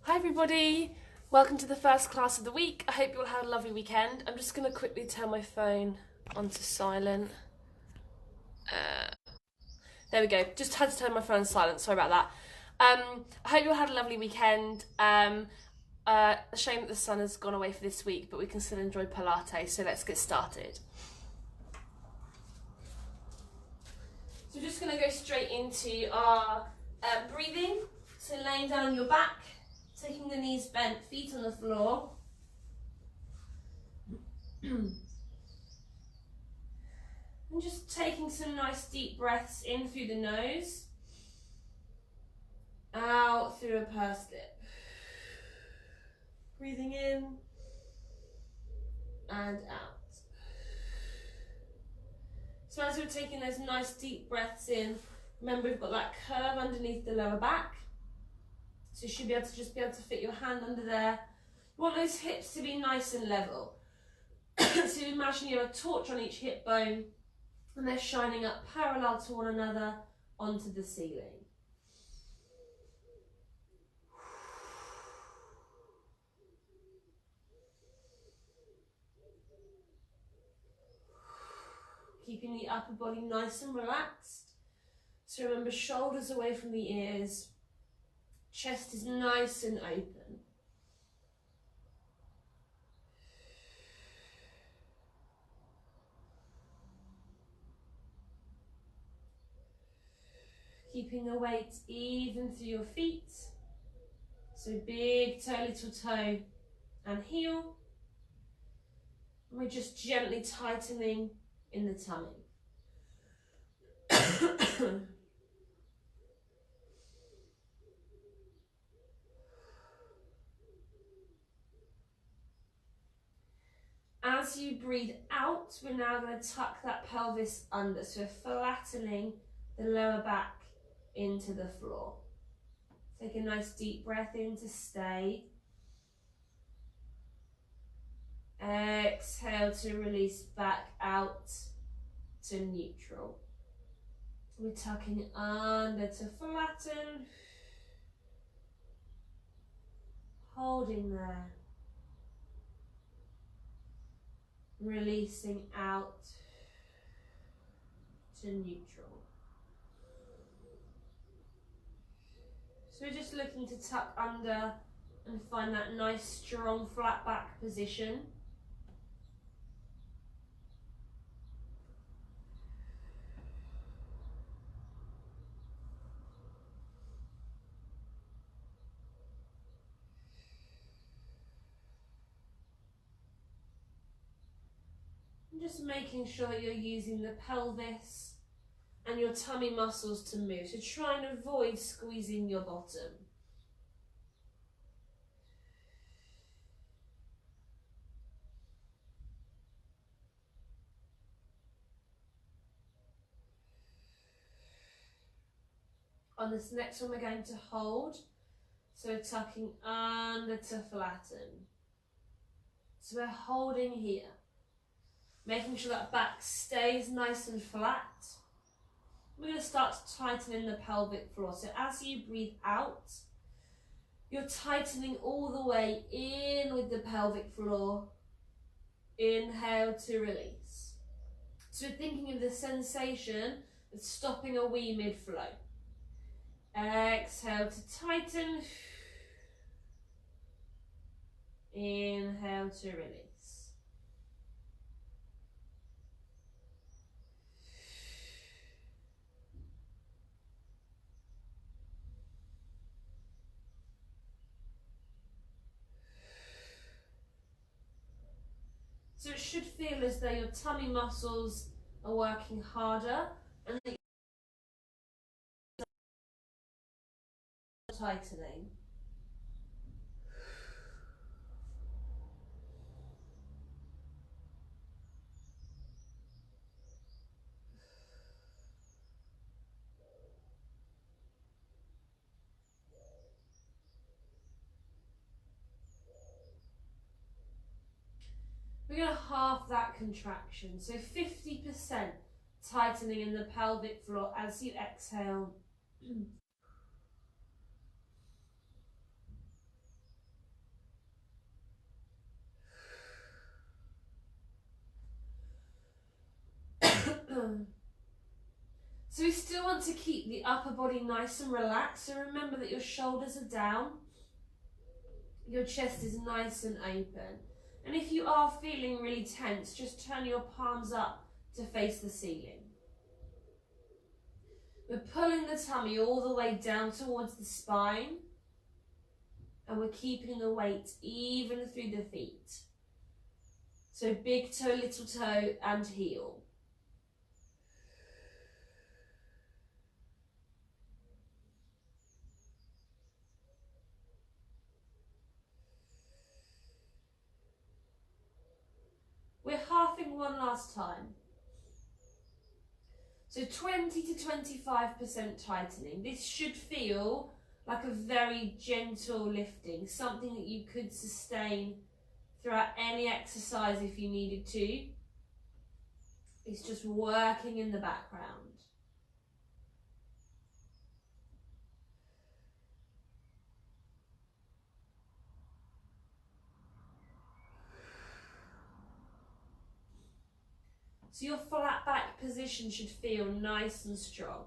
Hi everybody, welcome to the first class of the week. I hope you all had a lovely weekend. I'm just going to quickly turn my phone onto silent. There we go, just had to turn my phone on silent, sorry about that. I hope you all had a lovely weekend. A shame that the sun has gone away for this week, but we can still enjoy Pilates, so let's get started. So we're just going to go straight into our breathing. So laying down on your back, taking the knees bent, feet on the floor. And just taking some nice deep breaths in through the nose, out through a pursed lip. Breathing in and out. So as we're taking those nice deep breaths in, remember we've got that curve underneath the lower back. So you should be able to fit your hand under there. You want those hips to be nice and level. So imagine you have a torch on each hip bone and they're shining up parallel to one another onto the ceiling. Keeping the upper body nice and relaxed. So remember, shoulders away from the ears. Chest is nice and open. Keeping the weight even through your feet. So big toe, little toe and heel. And we're just gently tightening in the tummy. As you breathe out, we're now going to tuck that pelvis under. So we're flattening the lower back into the floor. Take a nice deep breath in to stay. Exhale to release back out to neutral. We're tucking under to flatten. Holding there. Releasing out to neutral. So we're just looking to tuck under and find that nice strong flat back position. Just making sure that you're using the pelvis and your tummy muscles to move. So try and avoid squeezing your bottom. On this next one, we're going to hold. So we're tucking under to flatten. So we're holding here. Making sure that back stays nice and flat. We're going to start to tighten in the pelvic floor. So as you breathe out, you're tightening all the way in with the pelvic floor. Inhale to release. So we're thinking of the sensation of stopping a wee mid-flow. Exhale to tighten. Inhale to release. feel as though your tummy muscles are working harder and that you're tightening. We're going to half that contraction, so 50% tightening in the pelvic floor as you exhale. So we still want to keep the upper body nice and relaxed, so remember that your shoulders are down, your chest is nice and open. And if you are feeling really tense, just turn your palms up to face the ceiling. We're pulling the tummy all the way down towards the spine, and we're keeping the weight even through the feet. So big toe, little toe and heel. We're halving one last time. So 20 to 25% tightening. This should feel like a very gentle lifting, something that you could sustain throughout any exercise if you needed to. It's just working in the background. So your flat back position should feel nice and strong.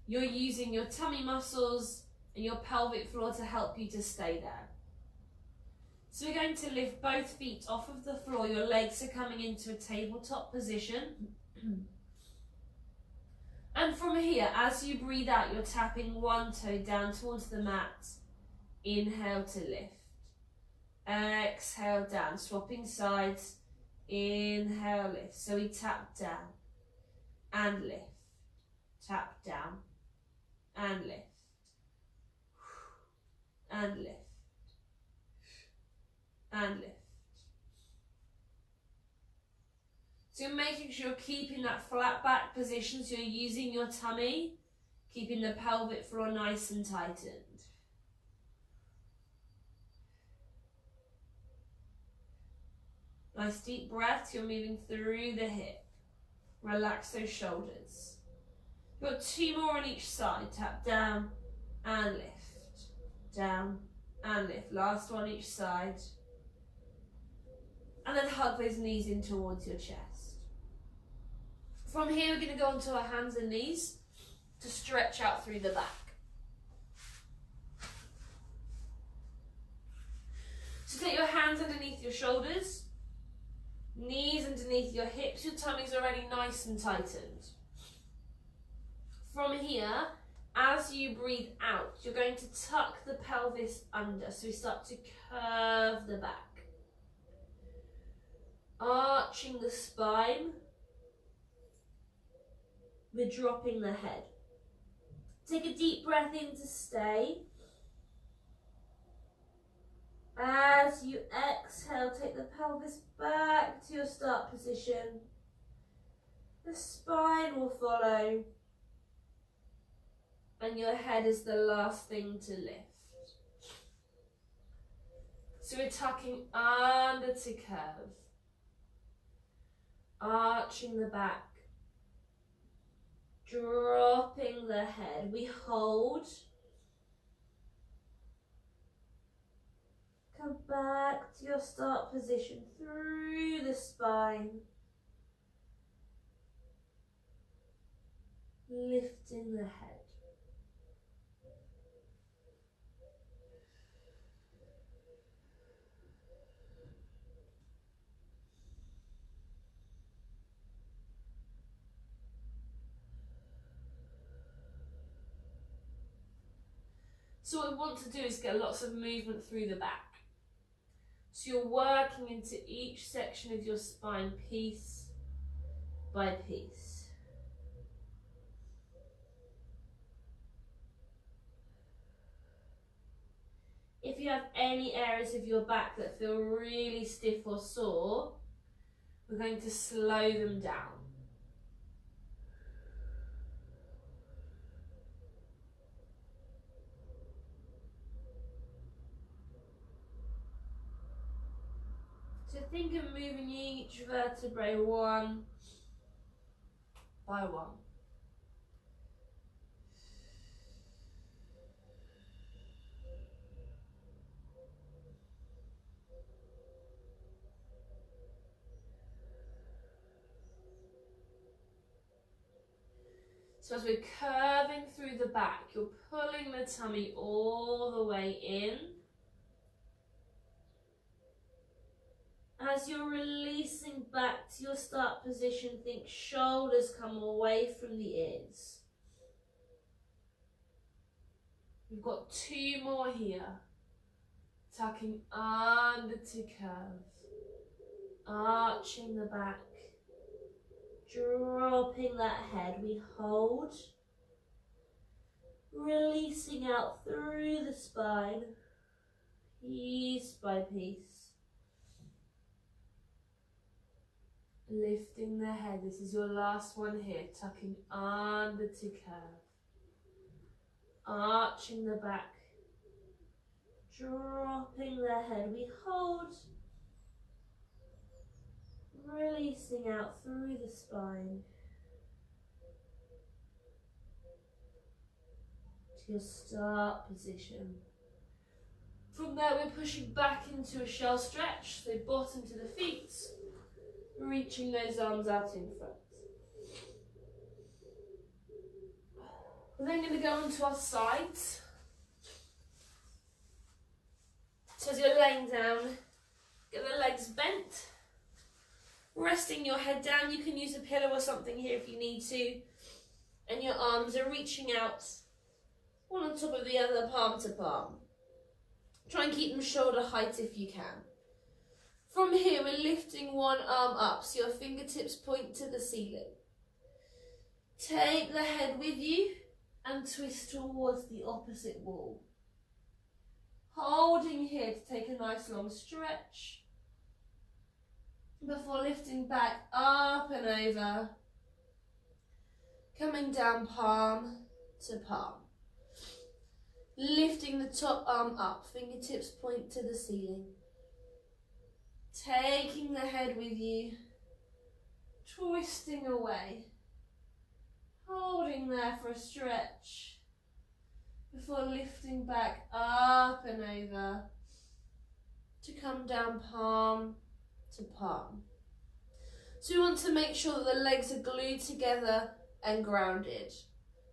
You're using your tummy muscles and your pelvic floor to help you to stay there. So we're going to lift both feet off of the floor. Your legs are coming into a tabletop position. And from here, as you breathe out, you're tapping one toe down towards the mat. Inhale to lift. Exhale down, swapping sides. Inhale, lift. So we tap down and lift. Tap down and lift. And lift. And lift. So you're making sure you're keeping that flat back position, so you're using your tummy, keeping the pelvic floor nice and tightened. Nice deep breath, you're moving through the hip. Relax those shoulders. You've got two more on each side. Tap down and lift. Down and lift. Last one each side. And then hug those knees in towards your chest. From here, we're going to go onto our hands and knees to stretch out through the back. So take your hands underneath your shoulders. Knees underneath your hips, your tummy's already nice and tightened. From here, as you breathe out, you're going to tuck the pelvis under, so we start to curve the back. Arching the spine, we're dropping the head. Take a deep breath in to stay. As you exhale, take the pelvis back to your start position. The spine will follow. And your head is the last thing to lift. So we're tucking under to curve. Arching the back. Dropping the head. We hold. Come back to your start position through the spine. Lifting the head. So what we want to do is get lots of movement through the back. So you're working into each section of your spine piece by piece. If you have any areas of your back that feel really stiff or sore, we're going to slow them down. So think of moving each vertebrae one by one. So as we're curving through the back, you're pulling the tummy all the way in. As you're releasing back to your start position, think shoulders come away from the ears. We've got 2 more here. Tucking under to curve. Arching the back. Dropping that head. We hold. Releasing out through the spine. Piece by piece. Lifting the head. This is your last one here. Tucking under to curve. Arching the back. Dropping the head. We hold. Releasing out through the spine. To your start position. From there we're pushing back into a shell stretch. So bottom to the feet. Reaching those arms out in front. We're then going to go onto our sides. So as you're laying down, get the legs bent. Resting your head down. You can use a pillow or something here if you need to. And your arms are reaching out, one on top of the other, palm to palm. Try and keep them shoulder height if you can. From here, we're lifting one arm up, so your fingertips point to the ceiling. Take the head with you and twist towards the opposite wall. Holding here to take a nice long stretch. Before lifting back, up and over. Coming down palm to palm. Lifting the top arm up, fingertips point to the ceiling. Taking the head with you, twisting away, holding there for a stretch, before lifting back up and over, to come down palm to palm. So we want to make sure that the legs are glued together and grounded.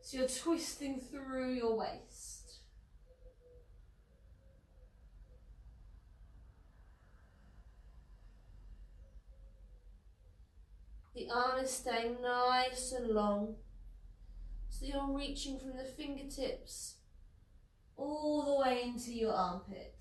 So you're twisting through your waist. The arm is staying nice and long, so you're reaching from the fingertips all the way into your armpit.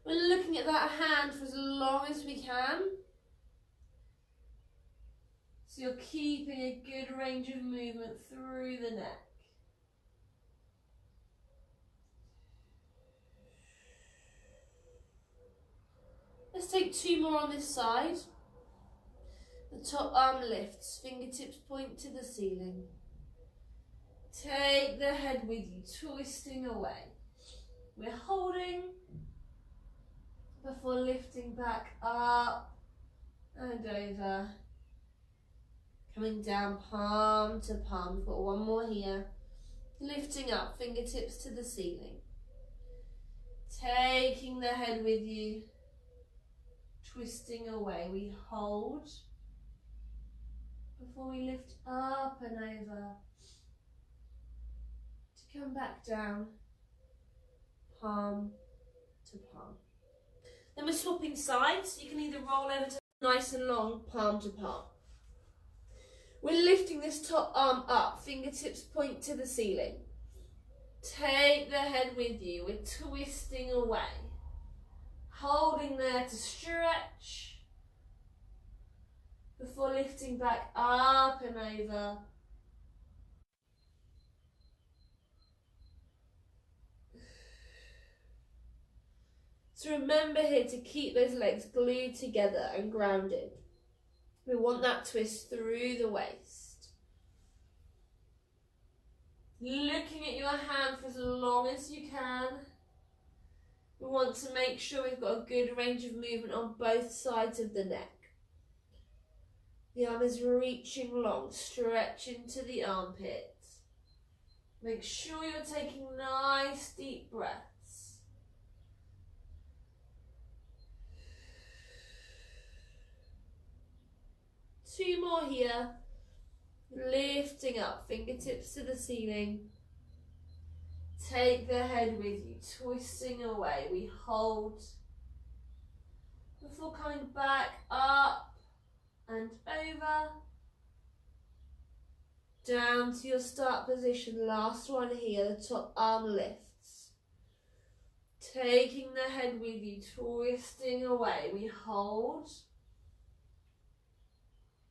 We're looking at that hand for as long as we can. So you're keeping a good range of movement through the neck. Let's take 2 more on this side. The top arm lifts, fingertips point to the ceiling. Take the head with you, twisting away. We're holding before lifting back up and over. Coming down palm to palm. We've got 1 more here. Lifting up, fingertips to the ceiling. Taking the head with you. Twisting away, we hold before we lift up and over to come back down, palm to palm. Then we're swapping sides. You can either roll over to nice and long, palm to palm. We're lifting this top arm up, fingertips point to the ceiling. Take the head with you, we're twisting away. Holding there to stretch before lifting back up and over. So remember here to keep those legs glued together and grounded. We want that twist through the waist. Looking at your hand for as long as you can. We want to make sure we've got a good range of movement on both sides of the neck. The arm is reaching long, stretch into the armpits. Make sure you're taking nice deep breaths. Two more here. Lifting up, fingertips to the ceiling. Take the head with you, twisting away. We hold before coming back up and over. Down to your start position. Last one here, the top arm lifts. Taking the head with you, twisting away. We hold.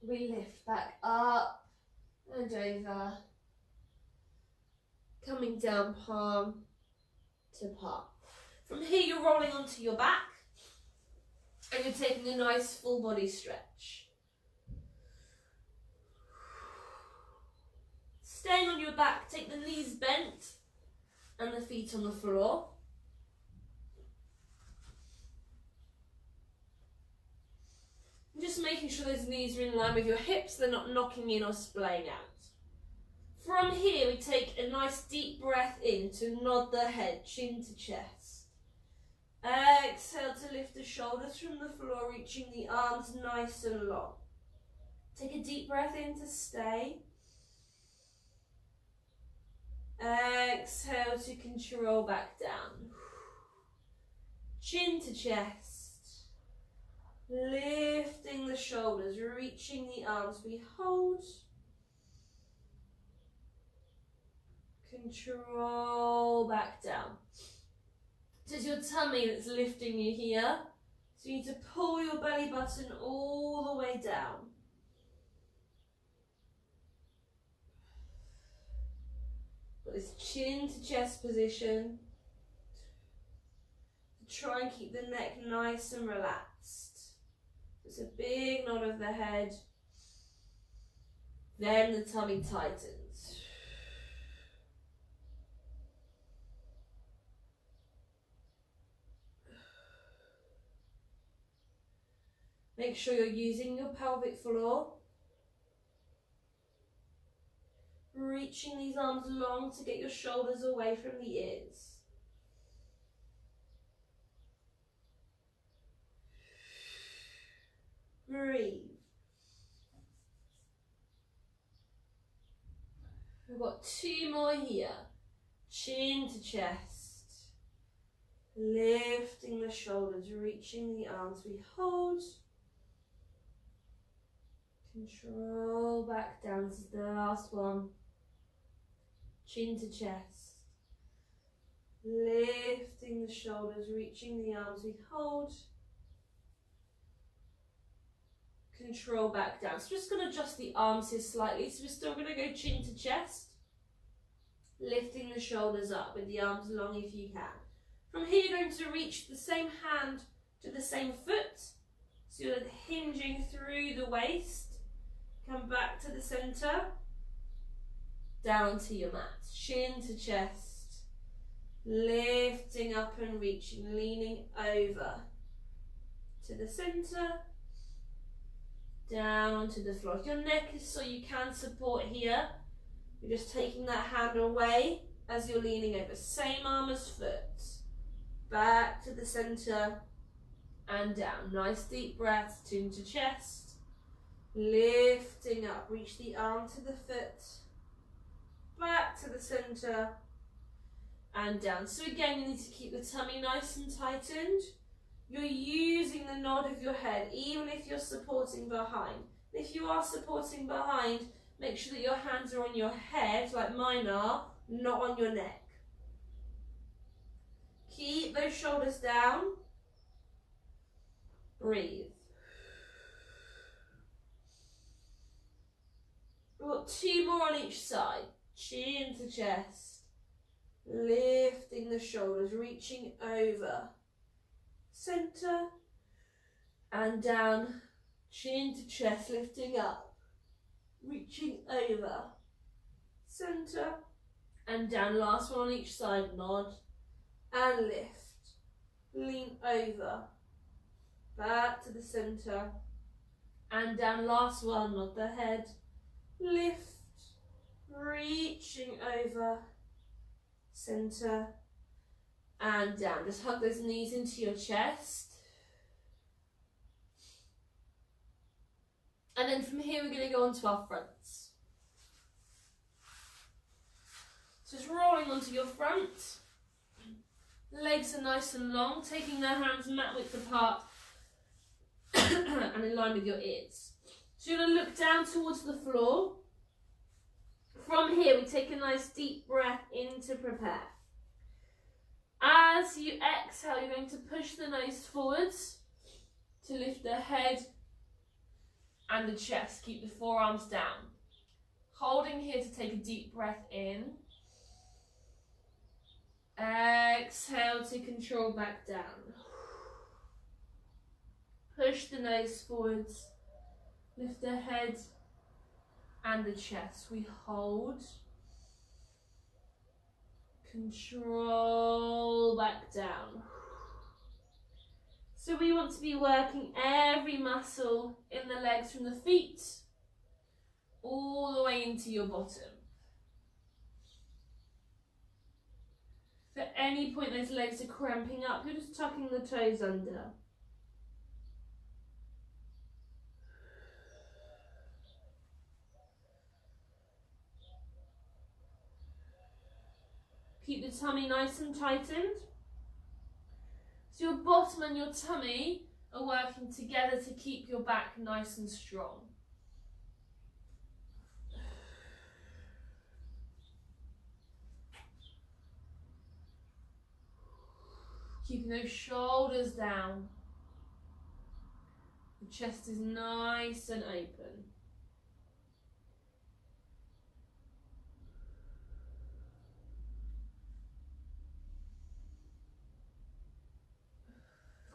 We lift back up and over. Coming down palm to palm. From here you're rolling onto your back and you're taking a nice full body stretch. Staying on your back, take the knees bent and the feet on the floor. Just making sure those knees are in line with your hips, they're not knocking in or splaying out. From here, we take a nice deep breath in to nod the head, chin to chest. Exhale to lift the shoulders from the floor, reaching the arms nice and long. Take a deep breath in to stay. Exhale to control back down. Chin to chest. Lifting the shoulders, reaching the arms. We hold. Control back down. So it's your tummy that's lifting you here. So you need to pull your belly button all the way down. Got this chin to chest position. Try and keep the neck nice and relaxed. It's a big nod of the head. Then the tummy tightens. Make sure you're using your pelvic floor. Reaching these arms long to get your shoulders away from the ears. Breathe. We've got two more here. Chin to chest. Lifting the shoulders, reaching the arms. We hold. Control back down. This is the last one. Chin to chest. Lifting the shoulders, reaching the arms. We hold. Control back down. So just going to adjust the arms here slightly. So we're still going to go chin to chest. Lifting the shoulders up with the arms long if you can. From here you're going to reach the same hand to the same foot. So you're hinging through the waist. Come back to the centre. Down to your mat. Chin to chest. Lifting up and reaching. Leaning over to the centre. Down to the floor. If your neck is so you can support here, you're just taking that hand away as you're leaning over. Same arm as foot. Back to the centre and down. Nice deep breaths, chin to chest. Lifting up, reach the arm to the foot. Back to the centre and down. So again, you need to keep the tummy nice and tightened. You're using the nod of your head, even if you're supporting behind. If you are supporting behind, Make sure that your hands are on your head, like mine are, not on your neck. Keep those shoulders down. Breathe. We've got 2 more on each side. Chin to chest. Lifting the shoulders, reaching over. Center and down. Chin to chest, lifting up. Reaching over. Center and down. Last one on each side. Nod and lift. Lean over. Back to the center and down. Last one. Nod the head. Lift. Reaching over. Center and down. Just hug those knees into your chest. And then from here we're going to go on to our fronts. So just rolling onto your front. Legs are nice and long, taking their hands mat width apart and in line with your ears. So you're going to look down towards the floor. From here we take a nice deep breath in to prepare. As you exhale, you're going to push the nose forwards to lift the head and the chest. Keep the forearms down. Holding here to take a deep breath in. Exhale to control back down. Push the nose forwards. Lift the head and the chest. We hold. Control back down. So we want to be working every muscle in the legs from the feet all the way into your bottom. If at any point those legs are cramping up, you're just tucking the toes under. Keep the tummy nice and tightened. So your bottom and your tummy are working together to keep your back nice and strong. Keeping those shoulders down. The chest is nice and open.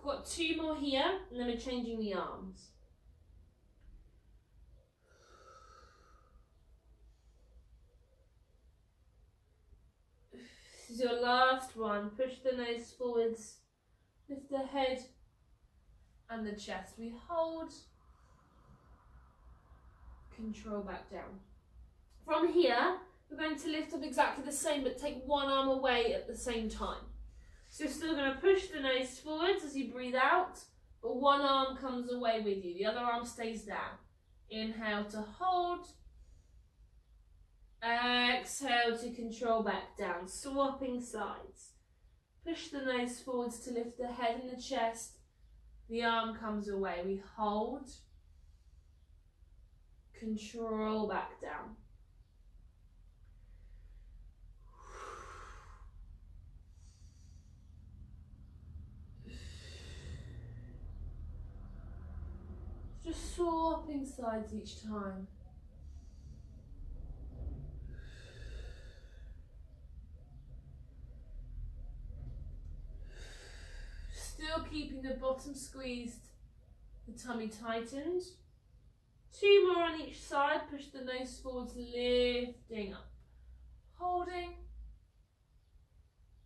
We've got 2 more here, and then we're changing the arms. This is your last one. Push the nose forwards, lift the head and the chest. We hold, control back down. From here, we're going to lift up exactly the same, but take one arm away at the same time. So you're still going to push the nose forwards as you breathe out, but one arm comes away with you. The other arm stays down. Inhale to hold. Exhale to control back down. Swapping sides. Push the nose forwards to lift the head and the chest. The arm comes away. We hold. Control back down. Just swapping sides each time. Still keeping the bottom squeezed, the tummy tightened. 2 more on each side. Push the nose forwards, lifting up. Holding.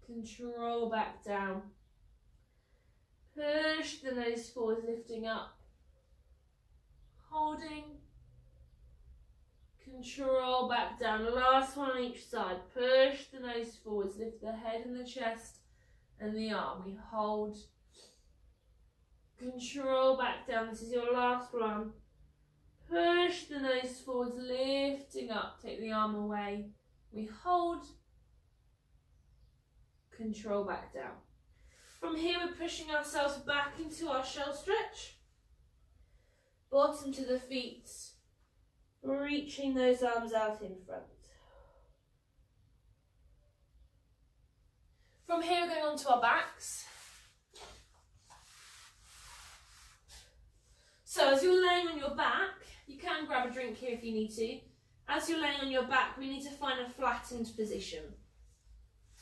Control back down. Push the nose forwards, lifting up. Holding. Control back down. Last one on each side. Push the nose forwards, lift the head and the chest and the arm. We hold. Control back down. This is your last one. Push the nose forwards, lifting up. Take the arm away. We hold. Control back down. From here, we're pushing ourselves back into our shell stretch. Bottom to the feet, Reaching those arms out in front. From here, we're going on to our backs. So as you're laying on your back, you can grab a drink here if you need to. As you're laying on your back, we need to find a flattened position.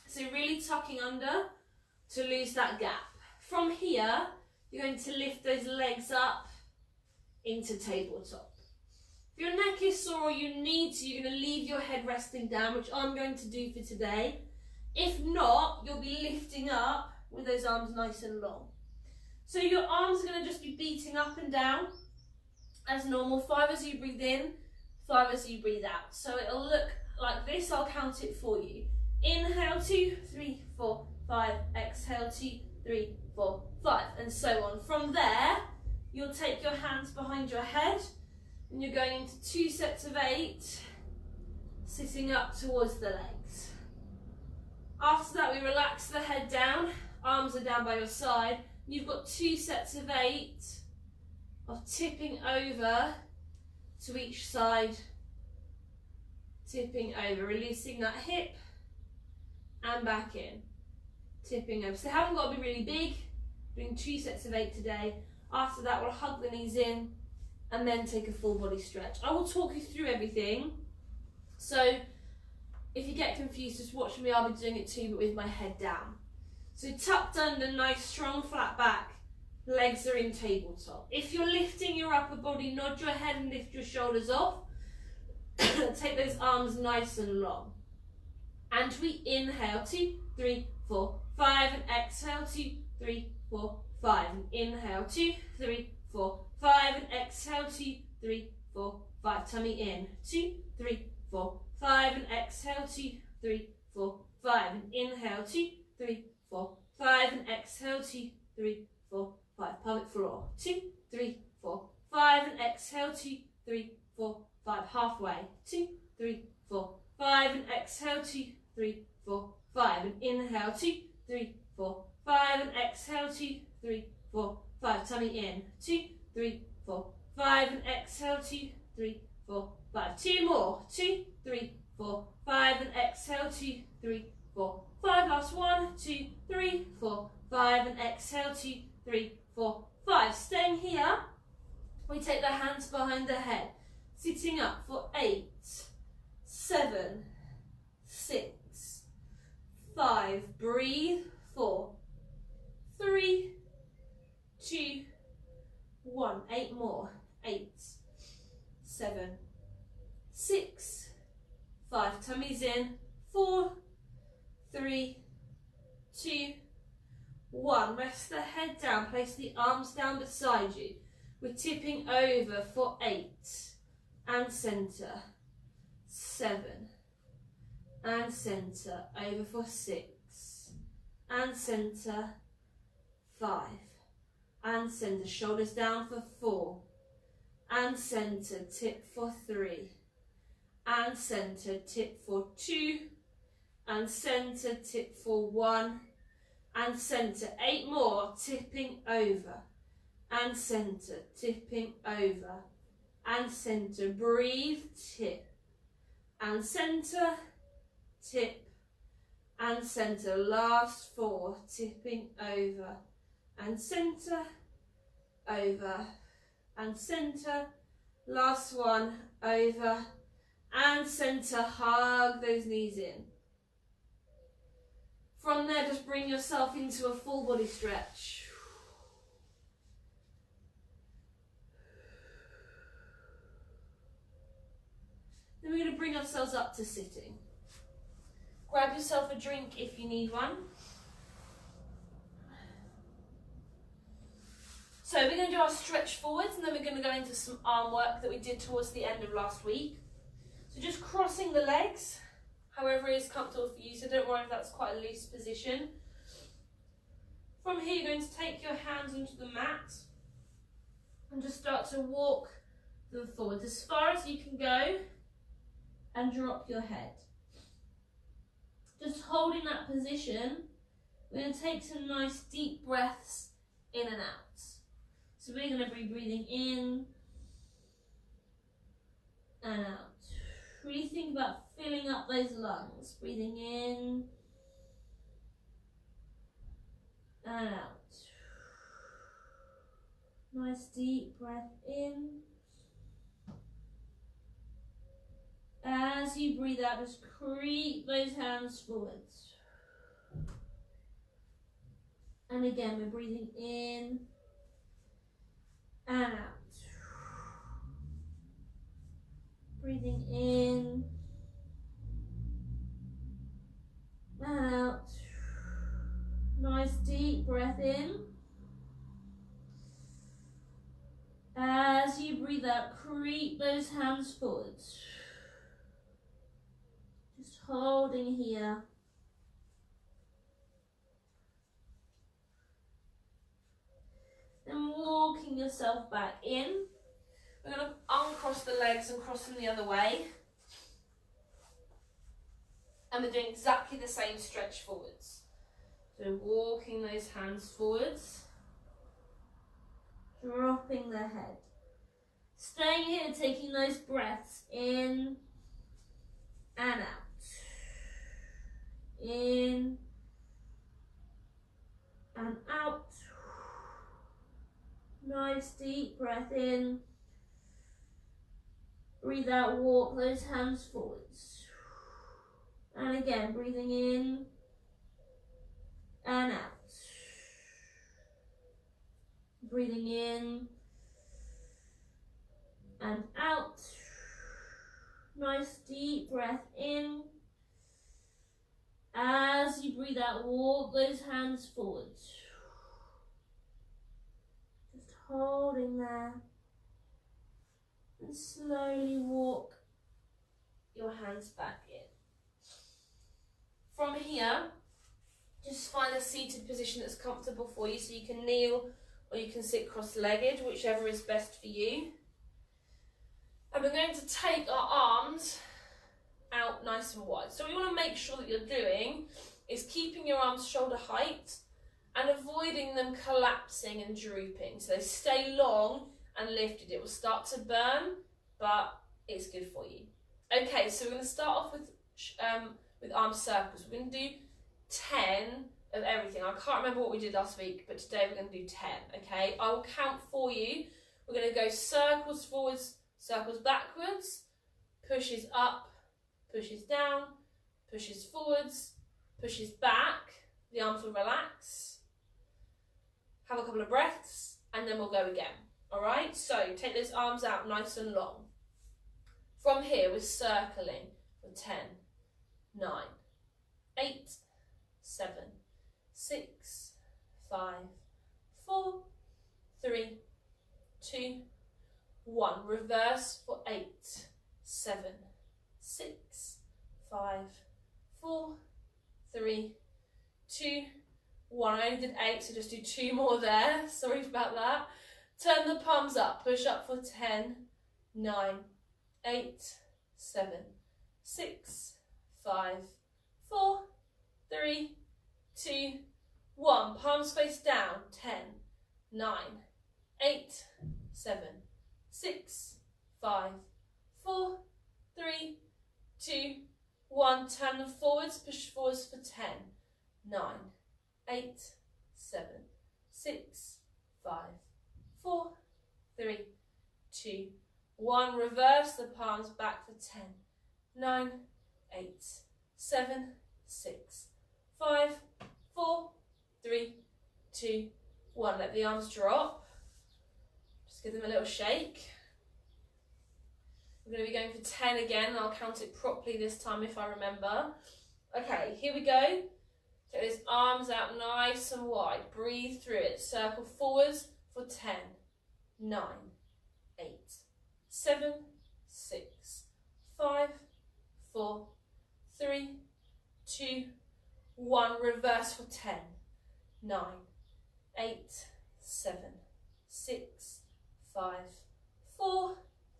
So really tucking under to lose that gap. From here, you're going to lift those legs up into tabletop. If your neck is sore or you need to, you're going to leave your head resting down, which I'm going to do for today. If not, you'll be lifting up with those arms nice and long. So your arms are going to just be beating up and down as normal. 5 as you breathe in, 5 as you breathe out. So it'll look like this. I'll count it for you. Inhale 2, 3, 4, 5. Exhale 2, 3, 4, 5, and so on. From there, you'll take your hands behind your head and you're going into 2 sets of 8, sitting up towards the legs. After that, we relax the head down, arms are down by your side. You've got 2 sets of 8 of tipping over to each side, tipping over, releasing that hip and back in, tipping over. So they haven't got to be really big, doing 2 sets of 8 today. After that, we'll hug the knees in and then take a full body stretch. I will talk you through everything. So if you get confused, just watch me. I'll be doing it too, but with my head down. So tucked under, nice strong flat back, legs are in tabletop. If you're lifting your upper body, nod your head and lift your shoulders off. Take those arms nice and long. And we inhale, 2, 3, 4, 5, and exhale, 2, 3, 4, 5. And inhale, 2, 3, 4, 5, and exhale, 2, 3, 4, 5. Tummy in, 2, 3, 4, 5, and exhale, 2, 3, 4, 5. And inhale, 2, 3, 4, 5, and exhale, 2, 3, 4, 5. Pelvic floor, 2, 3, 4, 5, and exhale, 2, 3, 4, 5. Halfway, 2, 3, 4, 5, and exhale, 2, 3, 4, 5. And inhale, 2, 3, 4, 5, and exhale, 2, 3, 4, 5. Tummy in, 2, 3, 4, 5, and exhale, 2, 3, 4, 5. 2 more, 2, 3, 4, 5, and exhale, 2, 3, 4, 5. Last 1, 2, 3, 4, 5, and exhale, 2, 3, 4, 5. Staying here, we take the hands behind the head, sitting up for 8, 7, 6, 5. Breathe, 4, 3, 2, 1. 8 more, 8, 7, 6, 5. Tummies in, 4, 3, 2, 1. Rest the head down, place the arms down beside you. We're tipping over for 8, and centre, 7, and centre, over for 6, and centre, 5, and centre, shoulders down for 4, and centre, tip for 3, and centre, tip for 2, and centre, tip for 1, and centre. 8 more, tipping over, and centre, tipping over, and centre. Breathe, tip, and centre, tip, and centre. Last 4, tipping over, and centre, over, and centre. Last 1, over, and centre. Hug those knees in. From there, just bring yourself into a full body stretch. Then we're going to bring ourselves up to sitting. Grab yourself a drink if you need one. So we're going to do our stretch forwards and then we're going to go into some arm work that we did towards the end of last week. So just crossing the legs, however is comfortable for you, so don't worry if that's quite a loose position. From here, you're going to take your hands onto the mat and just start to walk them forward as far as you can go and drop your head. Just holding that position, we're going to take some nice deep breaths in and out. So we're going to be breathing in and out. Really think about filling up those lungs. Breathing in and out. Nice deep breath in. As you breathe out, just creep those hands forwards. And again, we're breathing in and out. Breathing in and out. Nice deep breath in. As you breathe out, creep those hands forwards. Just holding here. And walking yourself back in. We're going to uncross the legs and cross them the other way. And we're doing exactly the same stretch forwards. So walking those hands forwards. Dropping the head. Staying here, taking those breaths in and out. In and out. Nice deep breath in. Breathe out, walk those hands forwards. And again, breathing in and out. Breathing in and out. Nice deep breath in. As you breathe out, walk those hands forwards. Just holding there. And slowly walk your hands back in. From here, just find a seated position that's comfortable for you, so you can kneel or you can sit cross-legged, whichever is best for you. And we're going to take our arms out nice and wide. So what you want to make sure that you're doing is keeping your arms shoulder height and avoiding them collapsing and drooping. So they stay long and lifted. It will start to burn, but it's good for you. Okay, so we're going to start off with arm circles. We're going to do 10 of everything. I can't remember what we did last week, but today we're going to do 10, okay? I will count for you. We're going to go circles forwards, circles backwards, pushes up, pushes down, pushes forwards, pushes back. The arms will relax. Have a couple of breaths, and then we'll go again. All right, so take those arms out nice and long. From here, we're circling for 10, 9, 8, 7, 6, 5, 4, 3, 2, 1. Reverse for 8, 7, 6, 5, 4, 3, 2, 1. I only did 8, so just do 2 more there. Sorry about that. Turn the palms up. Push up for 10, 9, 8, 7, 6, 5, 4, 3, 2, 1. Palms face down. 10, 9, 8, 7, 6, 5, 4, 3, 2, 1. Turn them forwards. Push forwards for 10, 9, 8, 7, 6, 5, 4, 3, 2, 1. Reverse the palms back for 10, 9, 8, 7, 6, 5, 4, 3, 2, 1. Let the arms drop. Just give them a little shake. We're going to be going for 10 again. I'll count it properly this time if I remember. Okay, here we go. Take those arms out nice and wide. Breathe through it. Circle forwards for 10, 9, 8, 7, 6, 5, 4, 3, 2, 1. Reverse for 10, 9, 8, 7, 6, 5, 4,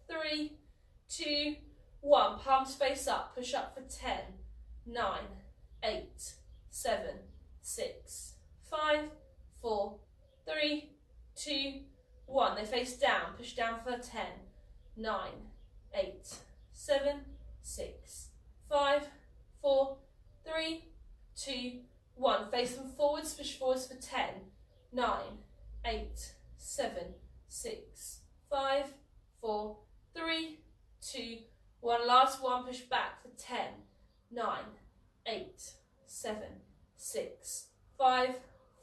3, 2, 1. Palms face up. Push up for 10, 9, 8, 7, 6, 5, 4, 3, 2, 1. They face down. Push down for 10, 9, 8, 7, 6, 5, 4, 3, 2, 1. Face them forwards, push forwards for 10, 9, 8, 7, 6, 5, 4, 3, 2, 1. Last one, push back for 10, 9, 8, 7, 6, 5,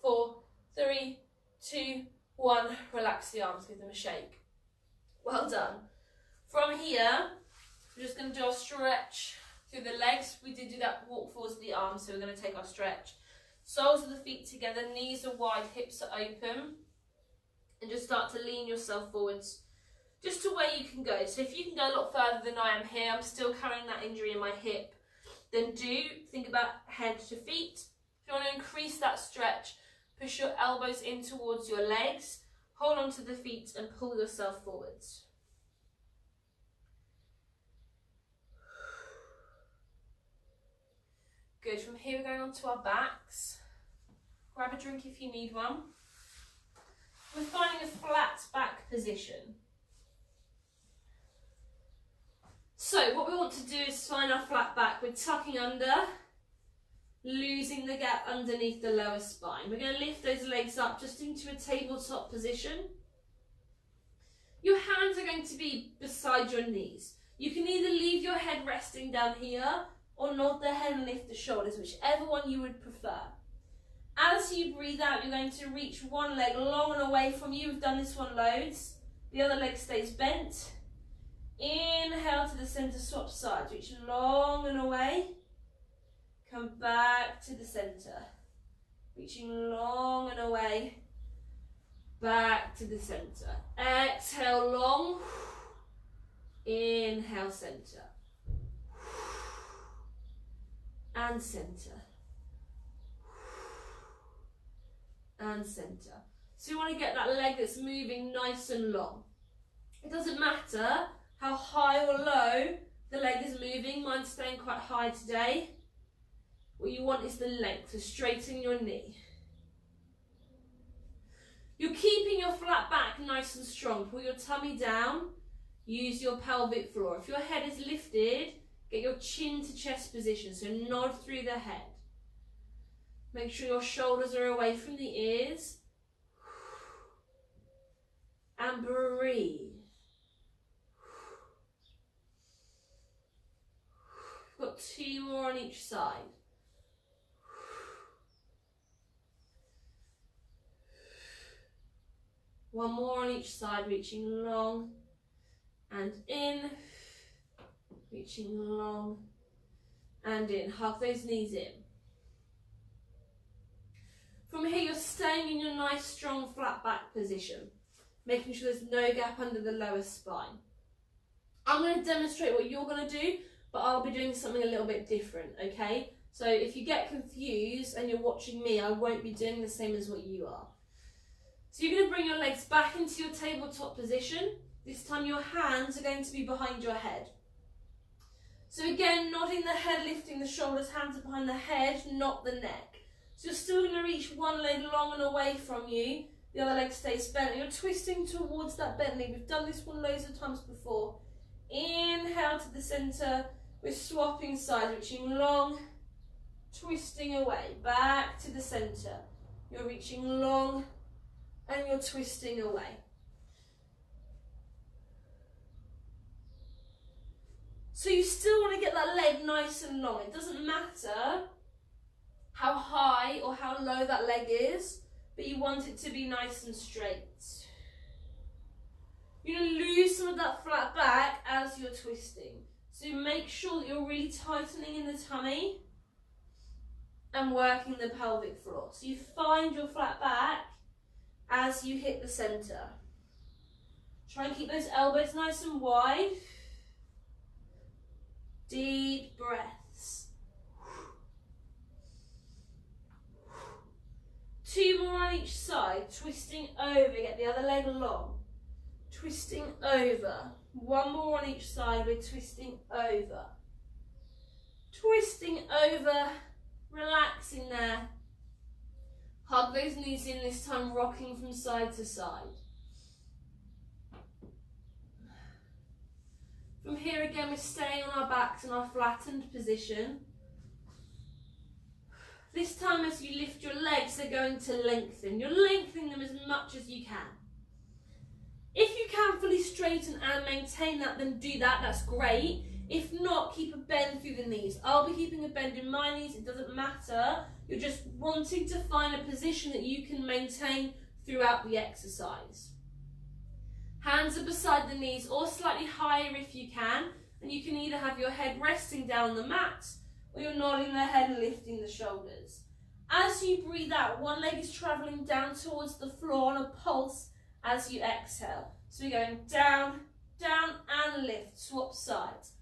4, 3, 2, 1. Relax the arms, give them a shake. Well done. From here, we're just going to do our stretch through the legs. We did do that walk forwards with the arms, so we're going to take our stretch. Soles of the feet together, knees are wide, hips are open. And just start to lean yourself forwards, just to where you can go. So if you can go a lot further than I am here, I'm still carrying that injury in my hip, then do think about head to feet. If you want to increase that stretch, push your elbows in towards your legs, hold on to the feet and pull yourself forwards. Good. From here, we're going on to our backs. Grab a drink if you need one. We're finding a flat back position. So what we want to do is find our flat back. We're tucking under, losing the gap underneath the lower spine. We're going to lift those legs up just into a tabletop position. Your hands are going to be beside your knees. You can either leave your head resting down here or nod the head and lift the shoulders, whichever one you would prefer. As you breathe out, you're going to reach one leg long and away from you. We've done this one loads. The other leg stays bent. Inhale to the center, swap sides. Reach long and away. Come back to the center. Reaching long and away. Back to the center. Exhale long. Inhale center. And center. And center. So you want to get that leg that's moving nice and long. It doesn't matter how high or low the leg is moving. Mine's staying quite high today. What you want is the length, so straighten your knee. You're keeping your flat back nice and strong. Pull your tummy down. Use your pelvic floor. If your head is lifted, get your chin to chest position, so nod through the head. Make sure your shoulders are away from the ears. And breathe. We've got 2 more on each side. One more on each side, reaching long and in. Reaching long and in. Hug those knees in. From here, you're staying in your nice, strong, flat back position, making sure there's no gap under the lower spine. I'm going to demonstrate what you're going to do, but I'll be doing something a little bit different, okay? So if you get confused and you're watching me, I won't be doing the same as what you are. So you're going to bring your legs back into your tabletop position. This time your hands are going to be behind your head. So again, nodding the head, lifting the shoulders, hands are behind the head, not the neck. So you're still going to reach one leg long and away from you. The other leg stays bent. And you're twisting towards that bent knee. We've done this one loads of times before. Inhale to the center. We're swapping sides, reaching long, twisting away. Back to the center. You're reaching long and you're twisting away. So you still want to get that leg nice and long. It doesn't matter how high or how low that leg is, but you want it to be nice and straight. You're going to lose some of that flat back as you're twisting. So make sure that you're really tightening in the tummy and working the pelvic floor. So you find your flat back as you hit the center. Try and keep those elbows nice and wide. Deep breaths. 2 more on each side, twisting over, get the other leg long. Twisting over. 1 more on each side, we're twisting over. Twisting over, relaxing there. Hug those knees in, this time rocking from side to side. From here again, we're staying on our backs in our flattened position. This time as you lift your legs, they're going to lengthen. You're lengthening them as much as you can. If you can fully straighten and maintain that, then do that, that's great. If not, keep a bend through the knees. I'll be keeping a bend in my knees, it doesn't matter. You're just wanting to find a position that you can maintain throughout the exercise. Hands are beside the knees or slightly higher if you can, and you can either have your head resting down on the mat or you're nodding the head and lifting the shoulders. As you breathe out, one leg is travelling down towards the floor on a pulse as you exhale. So we're going down, down and lift, swap sides.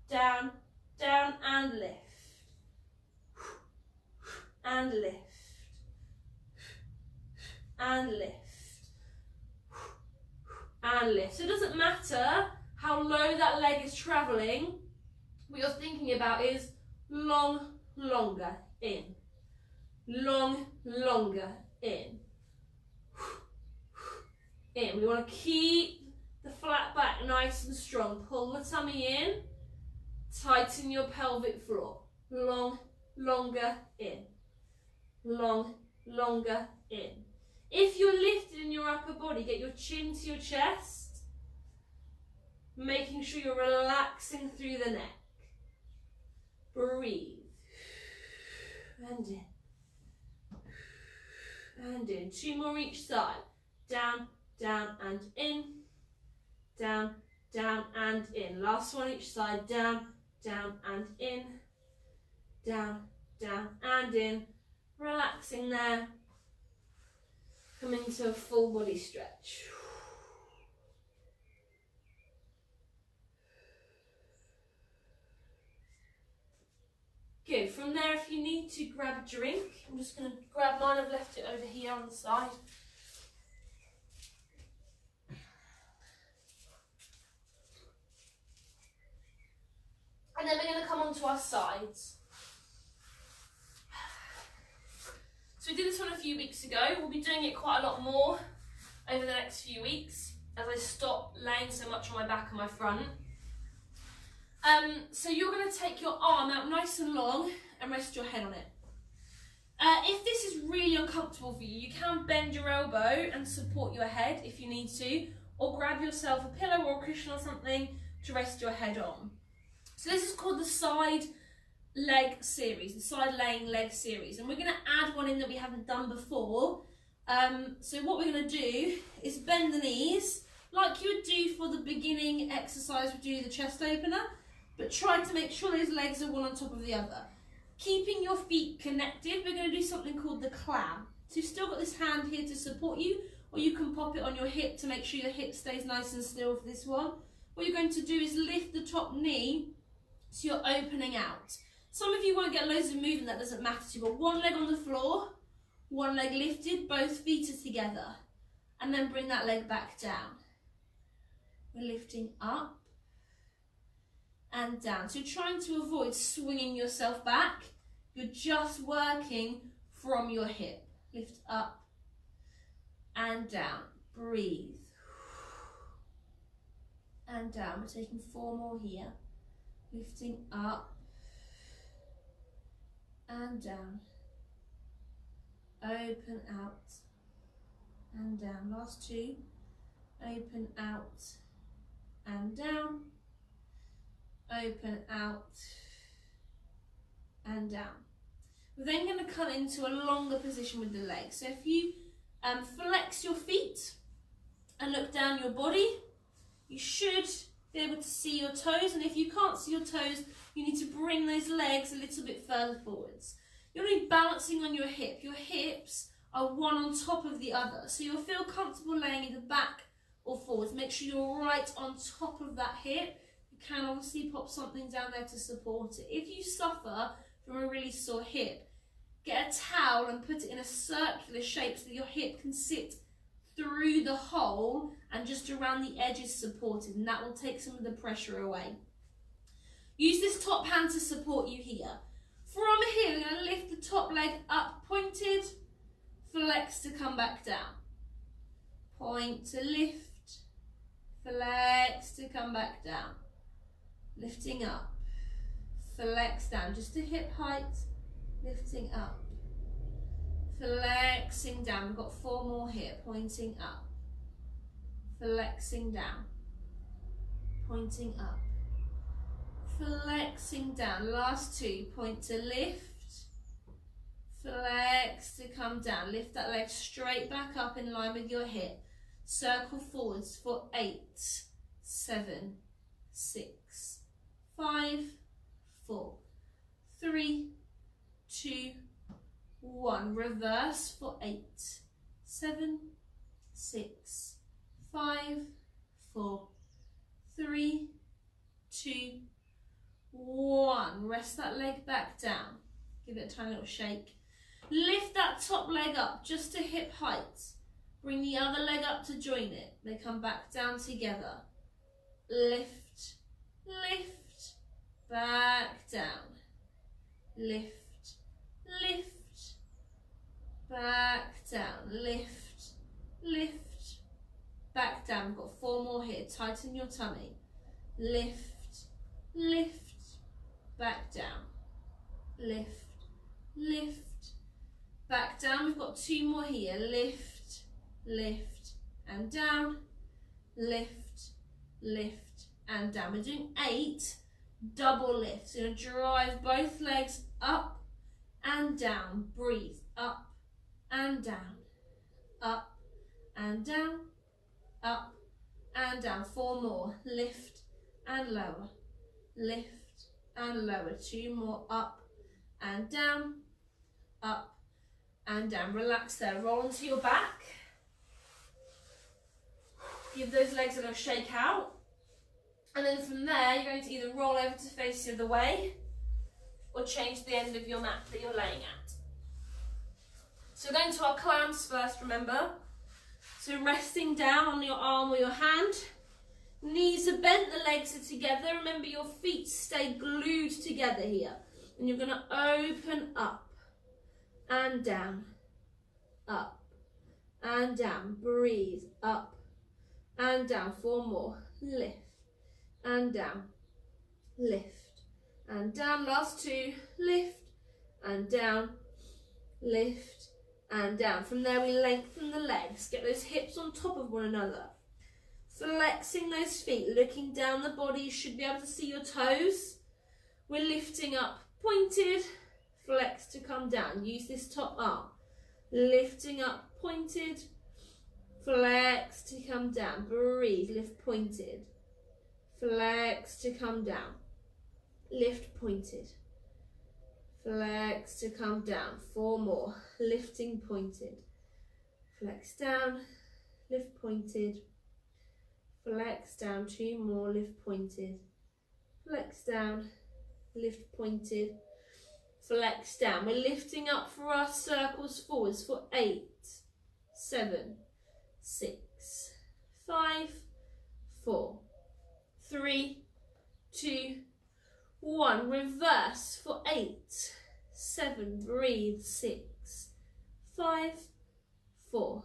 Down, down and lift. And lift. And lift. And lift. So it doesn't matter how low that leg is travelling. What you're thinking about is long, longer, in. Long, longer, in. In. We want to keep the flat back nice and strong. Pull the tummy in. Tighten your pelvic floor. Long, longer, in. Long, longer, in. If you're lifted in your upper body, get your chin to your chest, making sure you're relaxing through the neck. Breathe. And in. And in. 2 more each side. Down, down and in. Down, down and in. Last one each side. Down, down and in. Down, down and in. Relaxing there. Come into a full body stretch. Good. From there, if you need to grab a drink, I'm just going to grab mine. I've left it over here on the side. And then we're going to come onto our sides. So we did this one a few weeks ago. We'll be doing it quite a lot more over the next few weeks as I stop laying so much on my back and my front. So you're going to take your arm out nice and long and rest your head on it. If this is really uncomfortable for you, you can bend your elbow and support your head if you need to, or grab yourself a pillow or a cushion or something to rest your head on. So this is called the side leg series, the side laying leg series, and we're going to add one in that we haven't done before. So what we're going to do is bend the knees like you would do for the beginning exercise. We do the chest opener, but try to make sure those legs are one on top of the other. Keeping your feet connected, we're going to do something called the clam. So you've still got this hand here to support you, or you can pop it on your hip to make sure your hip stays nice and still for this one. What you're going to do is lift the top knee so you're opening out. Some of you won't get loads of movement, that doesn't matter to you, but one leg on the floor, one leg lifted, both feet are together, and then bring that leg back down. We're lifting up and down. So you're trying to avoid swinging yourself back, you're just working from your hip. Lift up and down, breathe. And down, we're taking 4 more here. Lifting up and down, open out and down. Last 2, open out and down, open out and down. We're then going to come into a longer position with the legs. So if you flex your feet and look down your body, you should be able to see your toes, and if you can't see your toes, you need to bring those legs a little bit further forwards. You're going to be balancing on your hip. Your hips are one on top of the other, so you'll feel comfortable laying either back or forwards. Make sure you're right on top of that hip. You can obviously pop something down there to support it. If you suffer from a really sore hip, get a towel and put it in a circular shape so that your hip can sit through the hole and just around the edges supported, and that will take some of the pressure away. Use this top hand to support you here. From here, we're going to lift the top leg up, pointed, flex to come back down. Point to lift, flex to come back down. lifting up, flex down, just to hip height, lifting up, flexing down. We've got 4 more here, pointing up, flexing down, pointing up, flexing down. Last 2, point to lift, flex to come down. Lift that leg straight back up in line with your hip. Circle forwards for 8, 7, 6, 5, 4, 3, 2, 1. Reverse for 8, 7, 6, 5, 4, 3, 2, 1. Rest that leg back down. Give it a tiny little shake. Lift that top leg up just to hip height. Bring the other leg up to join it. They come back down together. Lift, lift, back down. Lift, lift, back down. Lift, lift, back down. We've got 4 more here. Tighten your tummy. Lift, lift, back down. Lift, lift, back down. We've got 2 more here. Lift, lift and down, lift, lift and down. We're doing 8 double lifts. You're going to drive both legs up and down. Breathe. Up and down, up and down, up and down. 4 more. Lift and lower, lift and lower. 2 more. Up and down, up and down. Relax there. Roll onto your back. Give those legs a little shake out. And then from there, you're going to either roll over to face the other way or change the end of your mat that you're laying at. So we're going to our clams first, remember. So resting down on your arm or your hand. Knees are bent, the legs are together. Remember, your feet stay glued together here. And you're going to open up and down, up and down. Breathe, up and down. 4 more. Lift and down, lift and down. Last 2. Lift and down, lift and down. From there, we lengthen the legs. Get those hips on top of one another. Flexing those feet, looking down the body. You should be able to see your toes. We're lifting up, pointed, flex to come down. Use this top arm. Lifting up, pointed, flex to come down. Breathe, lift pointed, flex to come down. Lift pointed, flex to come down. 4 more. Lifting pointed, flex down, lift pointed, flex down. 2 more. Lift pointed, flex down, lift pointed, flex down. We're lifting up for our circles forwards for 8, 7, 6, 5, 4, 3, 2, 1. Reverse for 8, 7. Breathe. 6, 5, 4,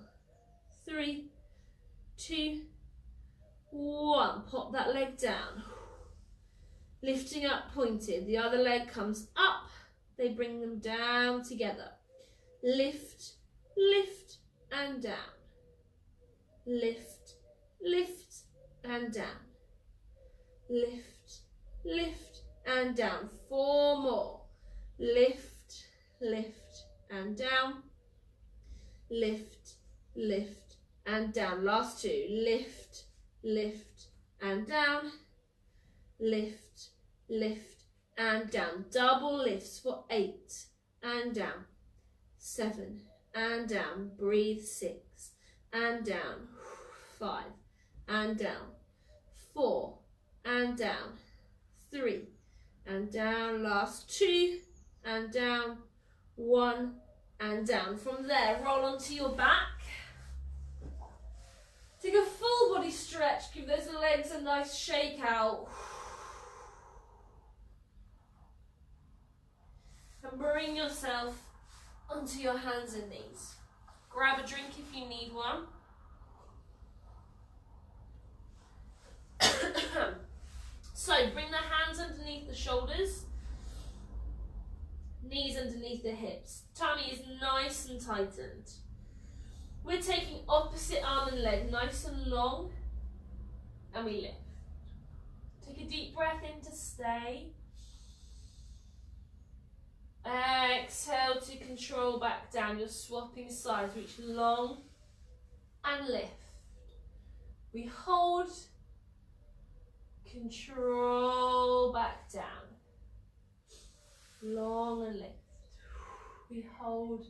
3, 2, 1. Pop that leg down. Lifting up, pointed. The other leg comes up. They bring them down together. Lift, lift and down. Lift, lift and down. Lift, lift and down. 4 more. Lift, lift and down. Lift, lift and down. Last 2. Lift, lift and down. Lift, lift and down. Double lifts for 8 and down. 7 and down. Breathe. 6 and down. 5 and down. 4 and down. 3 and down. Last 2 and down. 1 and down. From there, roll onto your back. Take a full body stretch. Give those legs a nice shake out. And bring yourself onto your hands and knees. Grab a drink if you need one. So bring the hands Knees underneath the hips. Tummy is nice and tightened. We're taking opposite arm and leg nice and long, and we lift. Take a deep breath in to stay. Exhale to control back down. You're swapping sides. Reach long and lift. We hold, control back down. Long and lift. We hold,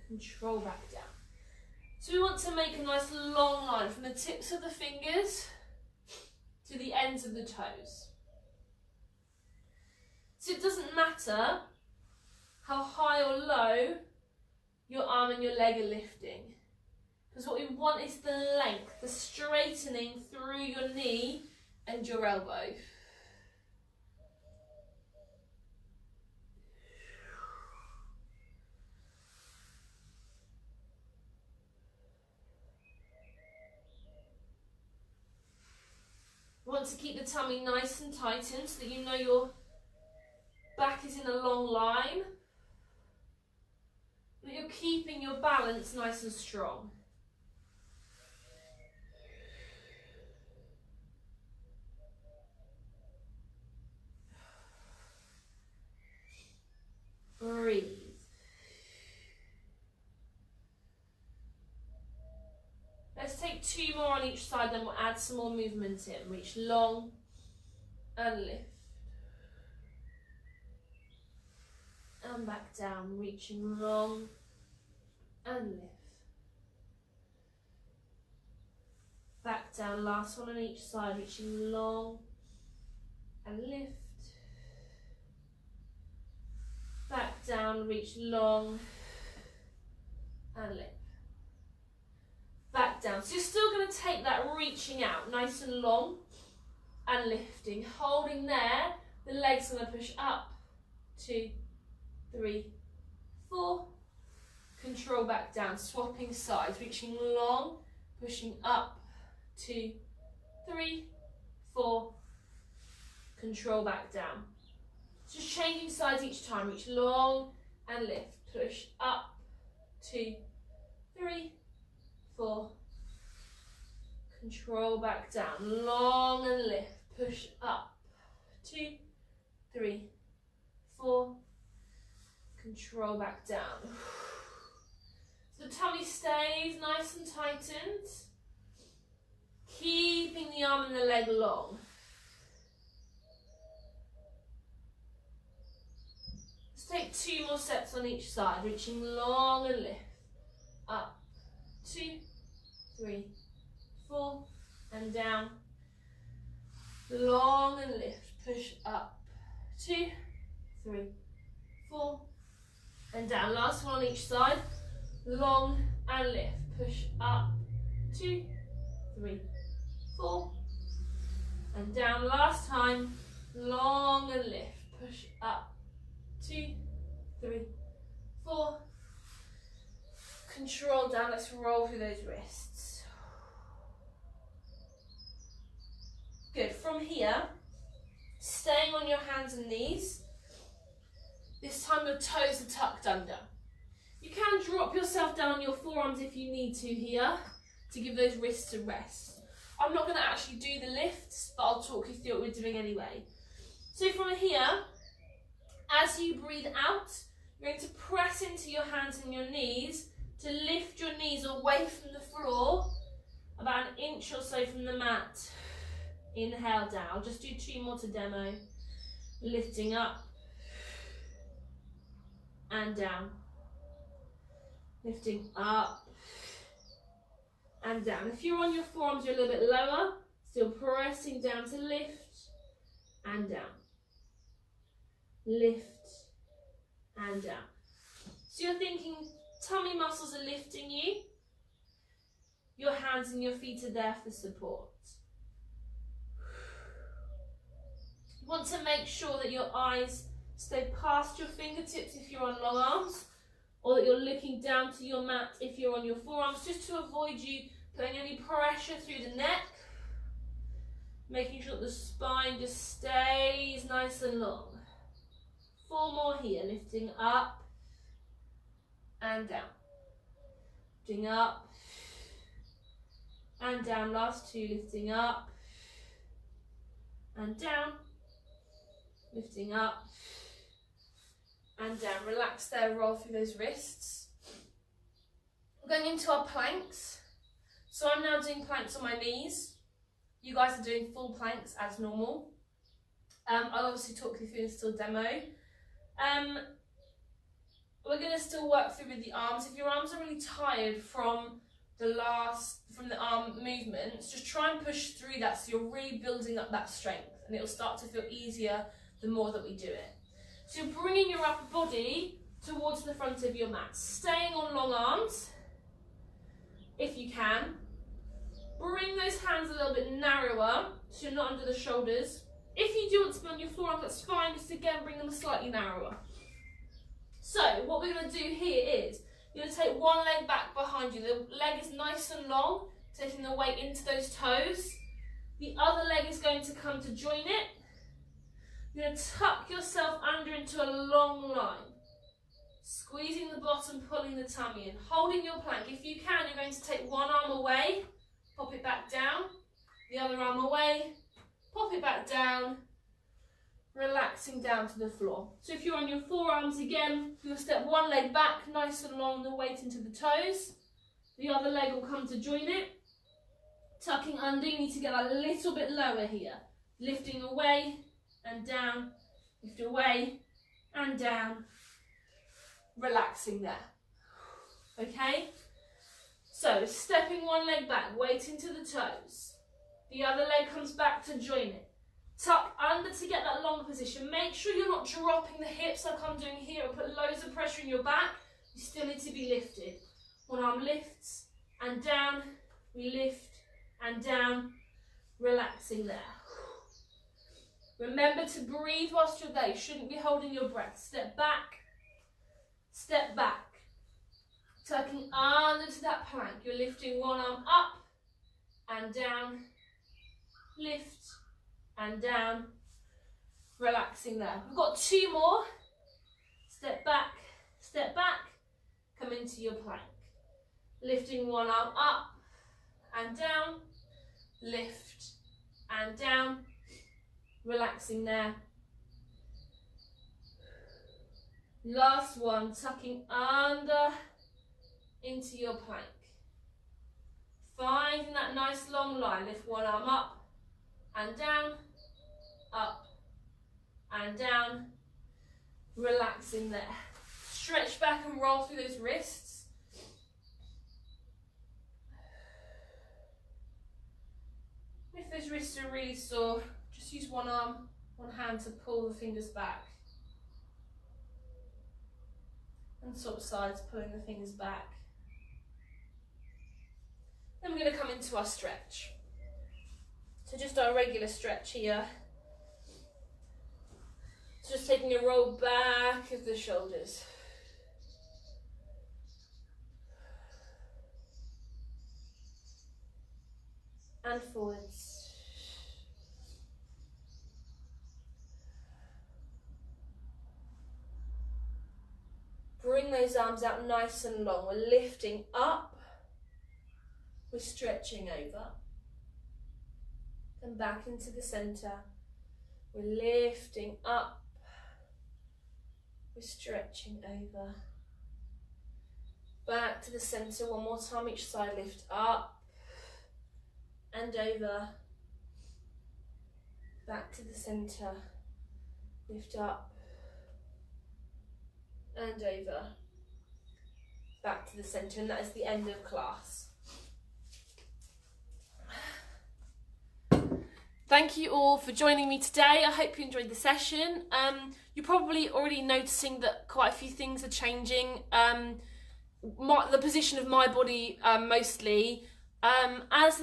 control back down. So we want to make a nice long line from the tips of the fingers to the ends of the toes. So it doesn't matter how high or low your arm and your leg are lifting, because what we want is the length, the straightening through your knee and your elbow. We want to keep the tummy nice and tightened so that you know your back is in a long line, that you're keeping your balance nice and strong. Breathe. Let's take 2 more on each side, then we'll add some more movement in. Reach long and lift. And back down, reaching long and lift. Back down, last one on each side, reaching long and lift. Back down, reach long and lift. Back down. So you're still going to take that reaching out nice and long and lifting. Holding there, the legs going to push up. 2, 3, 4. Control back down, swapping sides, reaching long, pushing up. 2, 3, 4. Control back down. Just changing sides each time. Reach long and lift. Push up. 2, 3, 4. Control back down. Long and lift. Push up. 2, 3, 4. Control back down. So the tummy stays nice and tightened. Keeping the arm and the leg long. Let's take 2 more steps on each side, reaching long and lift. Up. 2, 3, 4, and down. Long and lift. Push up. 2, 3, 4, and down. Last one on each side. Long and lift. Push up. 2, 3, 4, and down. Last time. Long and lift. Push up. 2, 3, 4. Control down. Let's roll through those wrists. Good. From here, staying on your hands and knees. This time your toes are tucked under. You can drop yourself down on your forearms if you need to here to give those wrists a rest. I'm not going to actually do the lifts, but I'll talk you through what we're doing anyway. So from here, as you breathe out, you're going to press into your hands and your knees to lift your knees away from the floor, about 1 inch or so from the mat. Inhale down. I'll just do 2 more to demo. Lifting up and down. Lifting up and down. If you're on your forearms, you're a little bit lower. Still pressing down to lift and down. Lift and down. So you're thinking tummy muscles are lifting you. Your hands and your feet are there for support. You want to make sure that your eyes stay past your fingertips if you're on long arms, or that you're looking down to your mat if you're on your forearms, just to avoid you putting any pressure through the neck. Making sure that the spine just stays nice and long. 4 more here, lifting up and down. Lifting up and down. Last 2, lifting up and down. Lifting up and down. Relax there, roll through those wrists. We're going into our planks. So I'm now doing planks on my knees. You guys are doing full planks as normal. I'll obviously talk you through the still demo. We're going to still work through with the arms. If your arms are really tired from the arm movements, just try and push through that so you're really building up that strength, and it'll start to feel easier the more that we do it. So you're bringing your upper body towards the front of your mat, staying on long arms if you can. Bring those hands a little bit narrower so you're not under the shoulders. If you do want to be on your forearms, that's fine, just again bring them slightly narrower. So what we're going to do here is you're going to take one leg back behind you. The leg is nice and long, taking the weight into those toes. The other leg is going to come to join it. You're going to tuck yourself under into a long line, squeezing the bottom, pulling the tummy in, holding your plank. If you can, you're going to take one arm away, pop it back down, the other arm away, pop it back down, relaxing down to the floor. So if you're on your forearms again, you'll step one leg back, nice and long, the weight into the toes. The other leg will come to join it. Tucking under, you need to get a little bit lower here. Lifting away and down, lift away and down, relaxing there. Okay? So stepping one leg back, weight into the toes. The other leg comes back to join it. Tuck under to get that long position. Make sure you're not dropping the hips like I'm doing here and put loads of pressure in your back. You still need to be lifted. One arm lifts and down. We lift and down, relaxing there. Remember to breathe whilst you're there. You shouldn't be holding your breath. Step back, step back. Tucking under to that plank. You're lifting one arm up and down, lift and down, relaxing there. We've got 2 more. Step back, come into your plank. Lifting one arm up and down, lift and down, relaxing there. Last one, tucking under into your plank. Finding that nice long line. Lift one arm up and down, up and down, relaxing there. Stretch back and roll through those wrists. If those wrists are really sore, just use one arm, one hand to pull the fingers back. And swap sides, pulling the fingers back. Then we're going to come into our stretch. So just our regular stretch here. So just taking a roll back of the shoulders. And forwards. Bring those arms out nice and long. We're lifting up. We're stretching over. And back into the centre. We're lifting up. We're stretching over. Back to the centre. One more time each side. Lift up and over. Back to the centre. Lift up and over. Back to the centre. And that is the end of class. Thank you all for joining me today. I hope you enjoyed the session. You're probably already noticing that quite a few things are changing. The position of my body mostly. As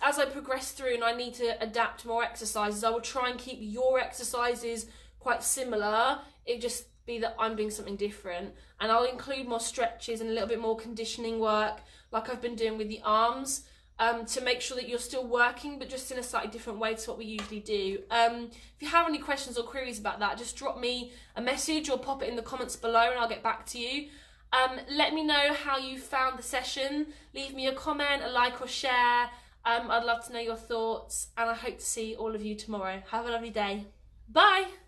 I progress through and I need to adapt more exercises, I will try and keep your exercises quite similar. It just be that I'm doing something different, and I'll include more stretches and a little bit more conditioning work like I've been doing with the arms. to make sure that you're still working, but just in a slightly different way to what we usually do. If you have any questions or queries about that, just drop me a message or pop it in the comments below and I'll get back to you. Let me know how you found the session. Leave me a comment, a like or share. I'd love to know your thoughts, and I hope to see all of you tomorrow. Have a lovely day. Bye!